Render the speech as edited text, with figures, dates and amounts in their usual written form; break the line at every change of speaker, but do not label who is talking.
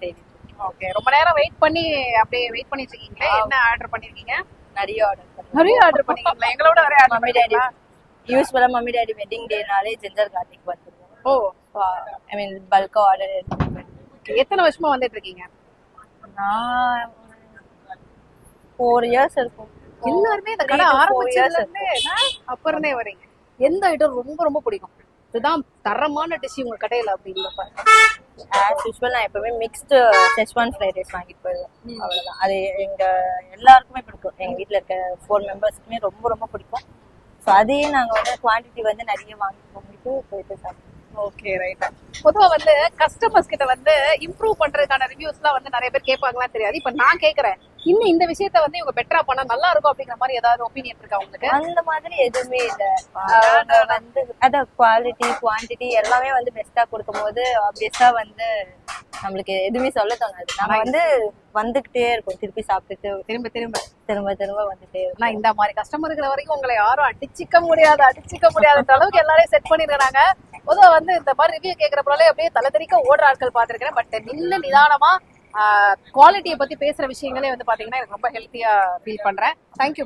தேடி.
ஓகே, ரொம்ப நேரம் வெயிட் பண்ணி அப்படியே வெயிட் பண்ணிட்டு இருக்கீங்களே, என்ன ஆர்டர் பண்ணிருக்கீங்க?
நிறைய
நிறைய ஆர்டர் பண்ணிருக்கீங்களா? எங்களோட நிறைய ஆர்டர்
மம்மி டாடி
பண்ணிருக்கீங்களா?
யூஸ்வலா மம்மி டாடி வெட்டிங் டேனாலே ஜிஞ்சர் கார்லிக் வந்துருவோம்.
ஓ,
ஐ மீன் பல்கா ஆர்டர்.
எத்தனை வருஷமா வந்துட்டு இருக்கீங்க?
நான் 4 years இருக்கும்.
எல்லாருமே இந்த கடை
3 to 4
ஆரம்பிச்சதுல
years
இருந்தே அப்ப இருந்தே வரீங்க. எந்த ஐட்டம் ரொம்ப ரொம்ப பிடிக்கும்? இதுதான் தரமான டிஷ் உங்க கடையில அப்படிங்கிறப்ப?
ஆஸ் யூஸ்வல் நான் எப்பவுமே மிக்ஸ்டு செச்வான் ஃப்ரைட் ரைஸ் வாங்கிட்டு போயிடுவேன். அவ்வளவுதான். அது எங்க எல்லாருக்குமே பிடிக்கும். எங்க வீட்டுல இருக்க 4 மெம்பர்ஸ்க்குமே ரொம்ப ரொம்ப பிடிக்கும். ஸோ அதையே நாங்க வந்து குவான்டிட்டி வந்து நிறைய வாங்கிட்டு போயிட்டு சாப்பிடுவோம்.
Okay, right. பொதுவா வந்து கஸ்டமர்ஸ் கிட்ட வந்து இம்ப்ரூவ் பண்றதுக்கான ரிவ்யூஸ் எல்லாம் வந்து நிறைய பேர் கேட்பாங்களா தெரியாது. இப்ப நான் கேக்குறேன், இன்னும் இந்த விஷயத்த வந்து இவங்க பெட்டரா பண்ணா நல்லா இருக்கும் அப்படிங்கிற மாதிரி ஏதாவது ஒப்பீனியன் இருக்கா உங்களுக்கு?
அந்த மாதிரி எதுவுமே இல்ல. அவங்க வந்து அத குவாலிட்டி குவான்டிட்டி எல்லாமே வந்து பெஸ்டா கொடுக்கும் போது ஆப்வியஸா வந்து நம்மளுக்கு எதுவுமே சொல்ல தோணாது. நம்ம வந்து வந்துகிட்டே இருக்கும், திருப்பி சாப்பிட்டுட்டு
திரும்ப திரும்ப
திரும்ப திரும்ப வந்துட்டே இருக்கும்.
ஆனா இந்த மாதிரி கஸ்டமர் இருக்கிற வரைக்கும் உங்களை யாரும் அடிச்சிக்க முடியாத அளவுக்கு எல்லாரையும் செட் பண்ணிடுறாங்க. பொதுவா வந்து இந்த மாதிரி ரிவ்யூ கேட்கறப்பனாலே அப்படியே தலை தெறிக்க ஓடுற ஆட்கள் பாத்துருக்கேன். பட் நிதானமா குவாலிட்டியை பத்தி பேசுற விஷயங்களே வந்து பாத்தீங்கன்னா எனக்கு ரொம்ப ஹெல்த்தியா ஃபீல் பண்றேன். தேங்க்யூ.